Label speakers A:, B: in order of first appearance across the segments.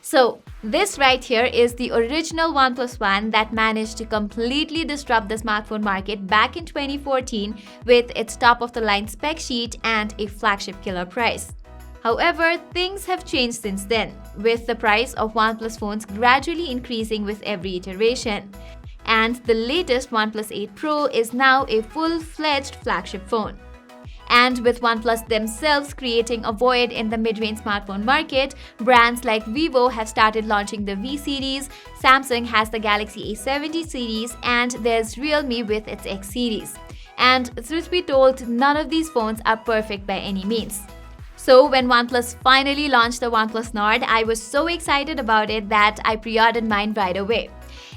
A: So, this right here is the original OnePlus One that managed to completely disrupt the smartphone market back in 2014 with its top-of-the-line spec sheet and a flagship killer price. However, things have changed since then, with the price of OnePlus phones gradually increasing with every iteration. And the latest OnePlus 8 Pro is now a full-fledged flagship phone. And with OnePlus themselves creating a void in the mid-range smartphone market, brands like Vivo have started launching the V series, Samsung has the Galaxy A70 series, and there's Realme with its X series. And truth be told, none of these phones are perfect by any means. So when OnePlus finally launched the OnePlus Nord, I was so excited about it that I pre-ordered mine right away.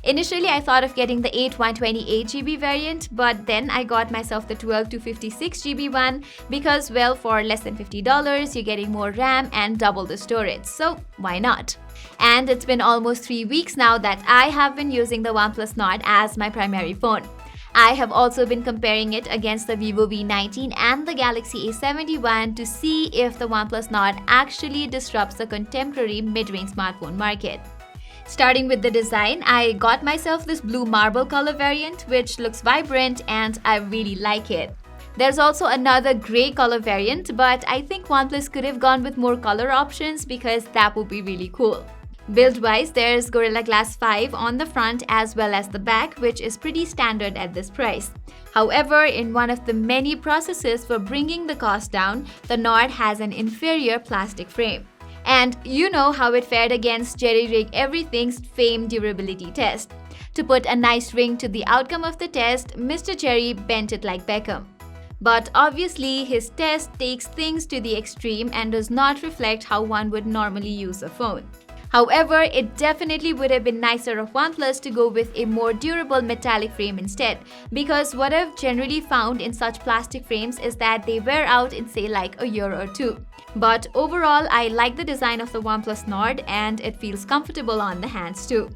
A: Initially, I thought of getting the 8 128GB variant, but then I got myself the 12 256GB one because, well, for less than $50, you're getting more RAM and double the storage, so why not? And it's been almost 3 weeks now that I have been using the OnePlus Nord as my primary phone. I have also been comparing it against the Vivo V19 and the Galaxy A71 to see if the OnePlus Nord actually disrupts the contemporary mid-range smartphone market. Starting with the design, I got myself this blue marble color variant which looks vibrant and I really like it. There's also another grey color variant, but I think OnePlus could have gone with more color options because that would be really cool. Build-wise, there's Gorilla Glass 5 on the front as well as the back, which is pretty standard at this price. However, in one of the many processes for bringing the cost down, the Nord has an inferior plastic frame. And you know how it fared against Jerry Rig Everything's famed durability test. To put a nice ring to the outcome of the test, Mr. Jerry bent it like Beckham. But obviously, his test takes things to the extreme and does not reflect how one would normally use a phone. However, it definitely would have been nicer of OnePlus to go with a more durable metallic frame instead, because what I've generally found in such plastic frames is that they wear out in say like a year or two. But overall, I like the design of the OnePlus Nord and it feels comfortable on the hands too.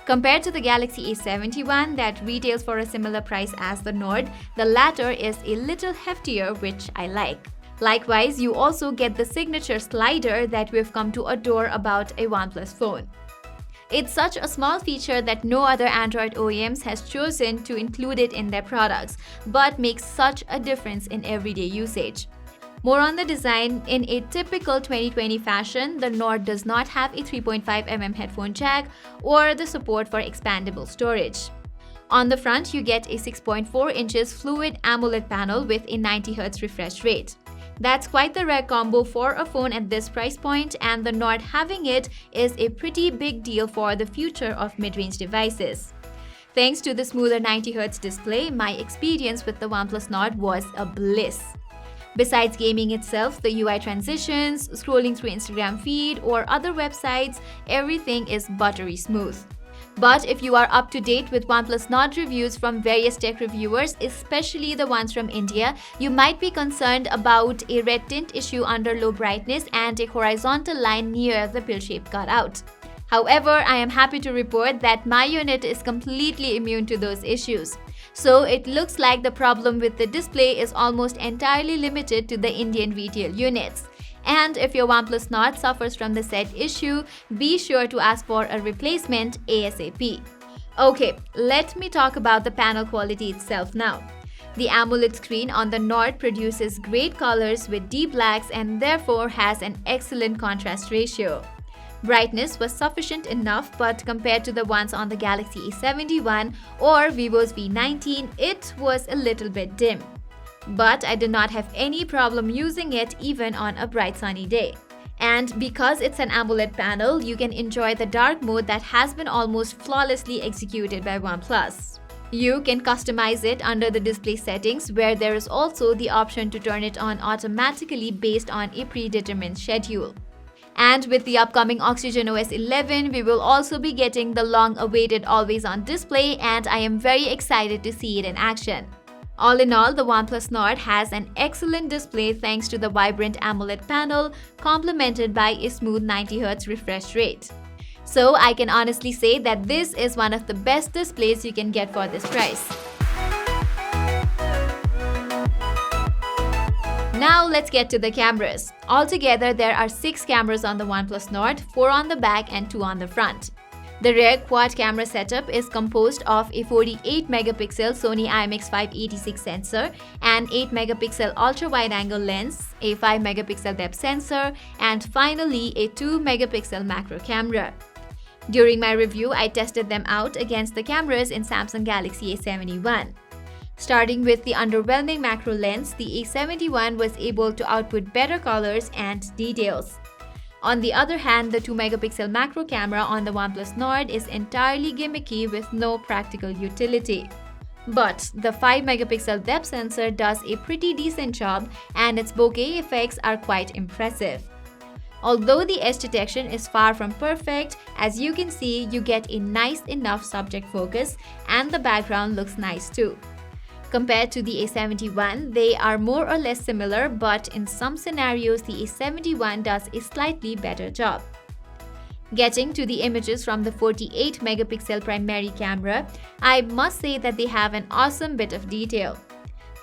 A: Compared to the Galaxy A71 that retails for a similar price as the Nord, the latter is a little heftier, which I like. Likewise, you also get the signature slider that we've come to adore about a OnePlus phone. It's such a small feature that no other Android OEMs has chosen to include it in their products, but makes such a difference in everyday usage. More on the design, in a typical 2020 fashion, the Nord does not have a 3.5mm headphone jack or the support for expandable storage. On the front, you get a 6.4 inches fluid AMOLED panel with a 90Hz refresh rate. That's quite the rare combo for a phone at this price point, and the Nord having it is a pretty big deal for the future of mid-range devices. Thanks to the smoother 90Hz display, my experience with the OnePlus Nord was a bliss. Besides gaming itself, the UI transitions, scrolling through Instagram feed or other websites, everything is buttery smooth. But if you are up to date with OnePlus Nord reviews from various tech reviewers, especially the ones from India, you might be concerned about a red tint issue under low brightness and a horizontal line near the pill-shaped cutout. However, I am happy to report that my unit is completely immune to those issues. So it looks like the problem with the display is almost entirely limited to the Indian retail units. And if your OnePlus Nord suffers from the said issue, be sure to ask for a replacement ASAP. Okay, let me talk about the panel quality itself now. The AMOLED screen on the Nord produces great colors with deep blacks and therefore has an excellent contrast ratio. Brightness was sufficient enough, but compared to the ones on the Galaxy A71 or Vivo's V19, it was a little bit dim. But I did not have any problem using it even on a bright sunny day. And because it's an AMOLED panel, you can enjoy the dark mode that has been almost flawlessly executed by OnePlus. You can customize it under the display settings, where there is also the option to turn it on automatically based on a predetermined schedule. And with the upcoming OxygenOS 11, we will also be getting the long-awaited always-on display, and I am very excited to see it in action. All in all, the OnePlus Nord has an excellent display thanks to the vibrant AMOLED panel, complemented by a smooth 90Hz refresh rate. So I can honestly say that this is one of the best displays you can get for this price. Now let's get to the cameras. Altogether, there are 6 cameras on the OnePlus Nord, 4 on the back and 2 on the front. The rear quad camera setup is composed of a 48-megapixel Sony IMX586 sensor, an 8-megapixel ultra-wide-angle lens, a 5-megapixel depth sensor, and finally a 2-megapixel macro camera. During my review, I tested them out against the cameras in Samsung Galaxy A71. Starting with the underwhelming macro lens, the A71 was able to output better colors and details. On the other hand, the 2-megapixel macro camera on the OnePlus Nord is entirely gimmicky with no practical utility. But the 5-megapixel depth sensor does a pretty decent job and its bokeh effects are quite impressive. Although the edge detection is far from perfect, as you can see, you get a nice enough subject focus and the background looks nice too. Compared to the A71, they are more or less similar, but in some scenarios, the A71 does a slightly better job. Getting to the images from the 48-megapixel primary camera, I must say that they have an awesome bit of detail.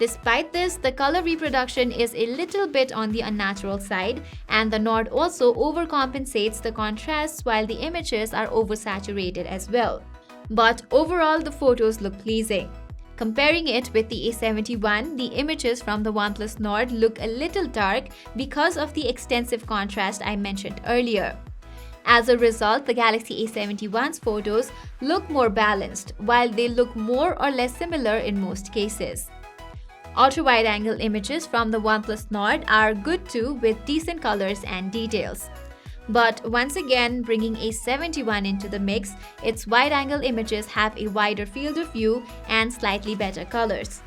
A: Despite this, the color reproduction is a little bit on the unnatural side, and the Nord also overcompensates the contrasts while the images are oversaturated as well. But overall, the photos look pleasing. Comparing it with the A71, the images from the OnePlus Nord look a little dark because of the extensive contrast I mentioned earlier. As a result, the Galaxy A71's photos look more balanced, while they look more or less similar in most cases. Ultra-wide-angle images from the OnePlus Nord are good too, with decent colors and details. But once again, bringing A71 into the mix, its wide-angle images have a wider field of view and slightly better colors.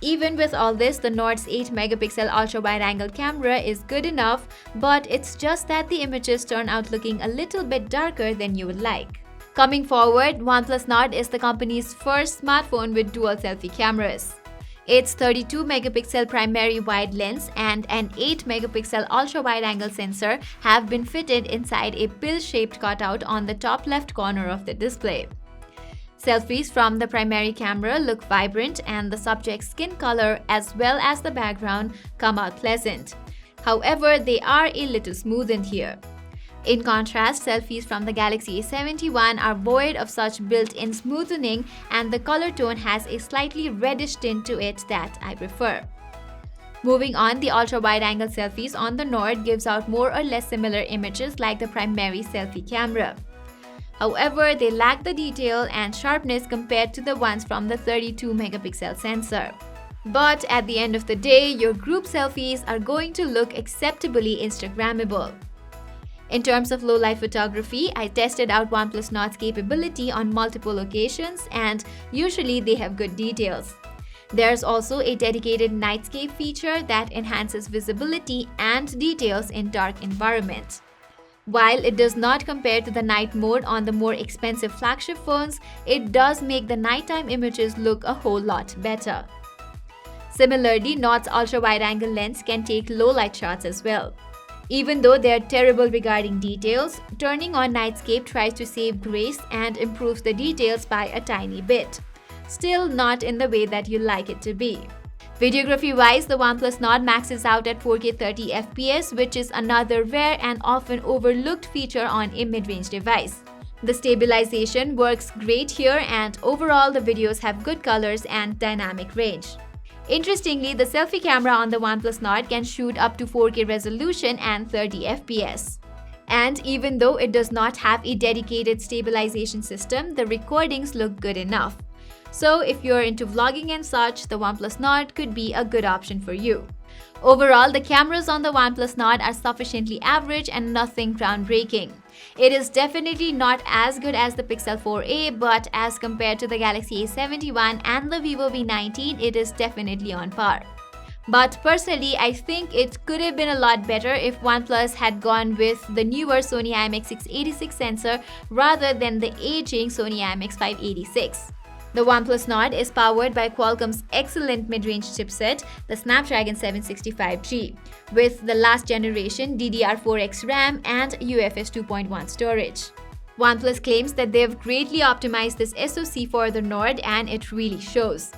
A: Even with all this, the Nord's 8-megapixel ultra-wide-angle camera is good enough, but it's just that the images turn out looking a little bit darker than you would like. Coming forward, OnePlus Nord is the company's first smartphone with dual selfie cameras. Its 32-megapixel primary wide lens and an 8-megapixel ultra-wide-angle sensor have been fitted inside a pill-shaped cutout on the top left corner of the display. Selfies from the primary camera look vibrant and the subject's skin color as well as the background come out pleasant. However, they are a little smoothened here. In contrast, selfies from the Galaxy A71 are void of such built-in smoothening and the color tone has a slightly reddish tint to it that I prefer. Moving on, the ultra-wide-angle selfies on the Nord gives out more or less similar images like the primary selfie camera. However, they lack the detail and sharpness compared to the ones from the 32-megapixel sensor. But at the end of the day, your group selfies are going to look acceptably Instagrammable. In terms of low-light photography, I tested out OnePlus Nord's capability on multiple occasions and usually they have good details. There's also a dedicated nightscape feature that enhances visibility and details in dark environments. While it does not compare to the night mode on the more expensive flagship phones, it does make the nighttime images look a whole lot better. Similarly, Nord's ultra-wide-angle lens can take low-light shots as well. Even though they are terrible regarding details, turning on Nightscape tries to save grace and improves the details by a tiny bit. Still not in the way that you like it to be. Videography-wise, the OnePlus Nord maxes out at 4K 30 FPS, which is another rare and often overlooked feature on a mid-range device. The stabilization works great here and overall the videos have good colors and dynamic range. Interestingly, the selfie camera on the OnePlus Nord can shoot up to 4K resolution and 30 FPS. And even though it does not have a dedicated stabilization system, the recordings look good enough. So if you're into vlogging and such, the OnePlus Nord could be a good option for you. Overall, the cameras on the OnePlus Nord are sufficiently average and nothing groundbreaking. It is definitely not as good as the Pixel 4a, but as compared to the Galaxy A71 and the Vivo V19, it is definitely on par. But personally, I think it could have been a lot better if OnePlus had gone with the newer Sony IMX686 sensor rather than the aging Sony IMX586. The OnePlus Nord is powered by Qualcomm's excellent mid-range chipset, the Snapdragon 765G, with the last generation DDR4X RAM and UFS 2.1 storage. OnePlus claims that they've greatly optimized this SoC for the Nord and it really shows.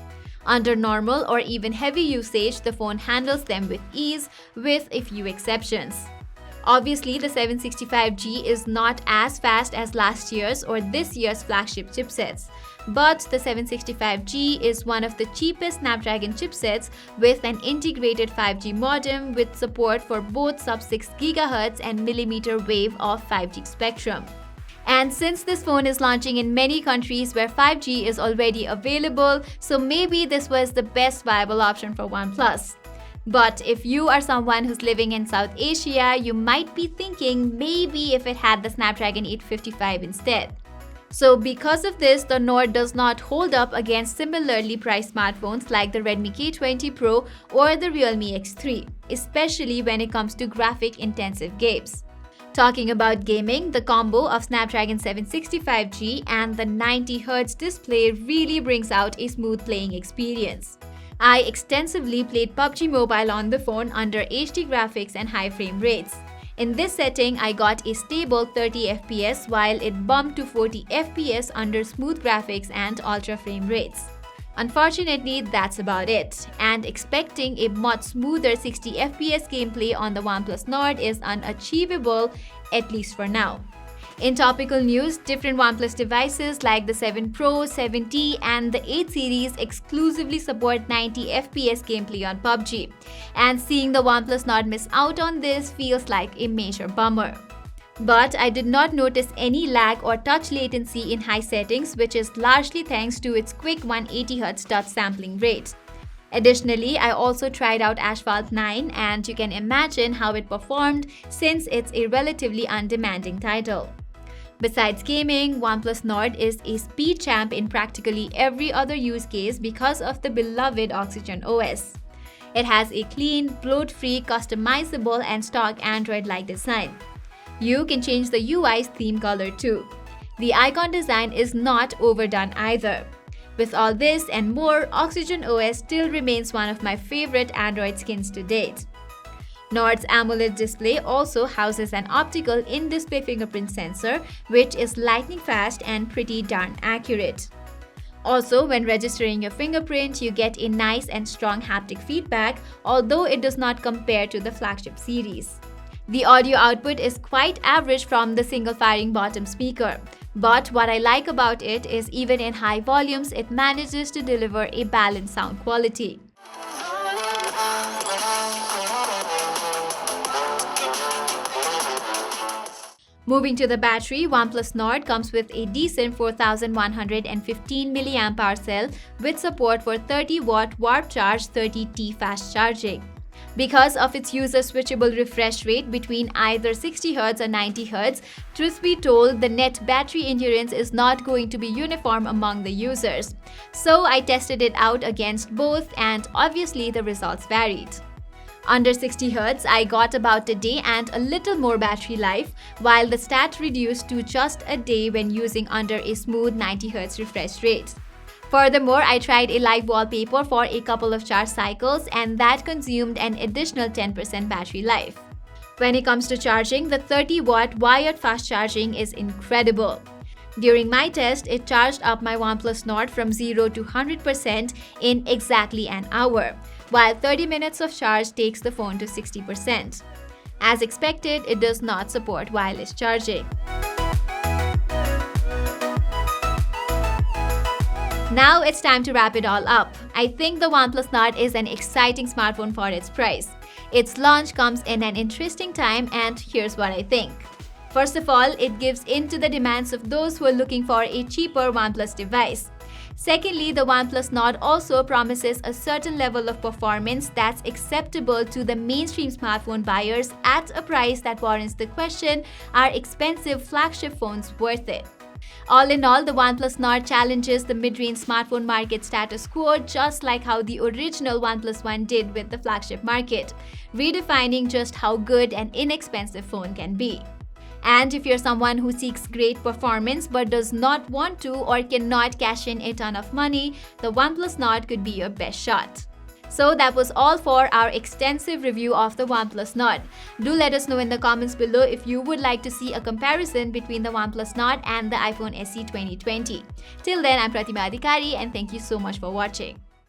A: Under normal or even heavy usage, the phone handles them with ease, with a few exceptions. Obviously, the 765G is not as fast as last year's or this year's flagship chipsets, but the 765G is one of the cheapest Snapdragon chipsets with an integrated 5G modem with support for both sub-6 GHz and millimeter wave of 5G spectrum. And since this phone is launching in many countries where 5G is already available, so maybe this was the best viable option for OnePlus. But if you are someone who's living in South Asia, you might be thinking maybe if it had the Snapdragon 855 instead. So because of this, the Nord does not hold up against similarly priced smartphones like the Redmi K20 Pro or the Realme X3, especially when it comes to graphic-intensive games. Talking about gaming, the combo of Snapdragon 765G and the 90Hz display really brings out a smooth playing experience. I extensively played PuBG Mobile on the phone under HD graphics and high frame rates. In this setting, I got a stable 30 FPS while it bumped to 40 FPS under smooth graphics and ultra frame rates. Unfortunately, that's about it, and expecting a much smoother 60 FPS gameplay on the OnePlus Nord is unachievable, at least for now. In topical news, different OnePlus devices like the 7 Pro, 7T and the 8 series exclusively support 90 FPS gameplay on PUBG, and seeing the OnePlus Nord miss out on this feels like a major bummer. But I did not notice any lag or touch latency in high settings, which is largely thanks to its quick 180Hz touch sampling rate. Additionally, I also tried out Asphalt 9 and you can imagine how it performed since it's a relatively undemanding title. Besides gaming, OnePlus Nord is a speed champ in practically every other use case because of the beloved Oxygen OS. It has a clean, bloat-free, customizable and stock Android-like design. You can change the UI's theme color too. The icon design is not overdone either. With all this and more, Oxygen OS still remains one of my favorite Android skins to date. Nord's AMOLED display also houses an optical in-display fingerprint sensor, which is lightning fast and pretty darn accurate. Also, when registering your fingerprint, you get a nice and strong haptic feedback, although it does not compare to the flagship series. The audio output is quite average from the single-firing bottom speaker, but what I like about it is even in high volumes, it manages to deliver a balanced sound quality. Moving to the battery, OnePlus Nord comes with a decent 4115 mAh cell with support for 30-watt warp charge 30T fast charging. Because of its user-switchable refresh rate between either 60Hz or 90Hz, truth be told, the net battery endurance is not going to be uniform among the users. So I tested it out against both and obviously the results varied. Under 60Hz, I got about a day and a little more battery life, while the stat reduced to just a day when using under a smooth 90Hz refresh rate. Furthermore, I tried a live wallpaper for a couple of charge cycles and that consumed an additional 10% battery life. When it comes to charging, the 30-watt wired fast charging is incredible. During my test, it charged up my OnePlus Nord from 0 to 100% in exactly an hour, while 30 minutes of charge takes the phone to 60%. As expected, it does not support wireless charging. Now it's time to wrap it all up. I think the OnePlus Nord is an exciting smartphone for its price. Its launch comes in an interesting time and here's what I think. First of all, it gives in to the demands of those who are looking for a cheaper OnePlus device. Secondly, the OnePlus Nord also promises a certain level of performance that's acceptable to the mainstream smartphone buyers at a price that warrants the question, are expensive flagship phones worth it? All in all, the OnePlus Nord challenges the mid-range smartphone market status quo just like how the original OnePlus One did with the flagship market, redefining just how good an inexpensive phone can be. And if you're someone who seeks great performance but does not want to or cannot cash in a ton of money, the OnePlus Nord could be your best shot. So that was all for our extensive review of the OnePlus Nord. Do let us know in the comments below if you would like to see a comparison between the OnePlus Nord and the iPhone SE 2020. Till then, I'm Pratima Adhikari and thank you so much for watching.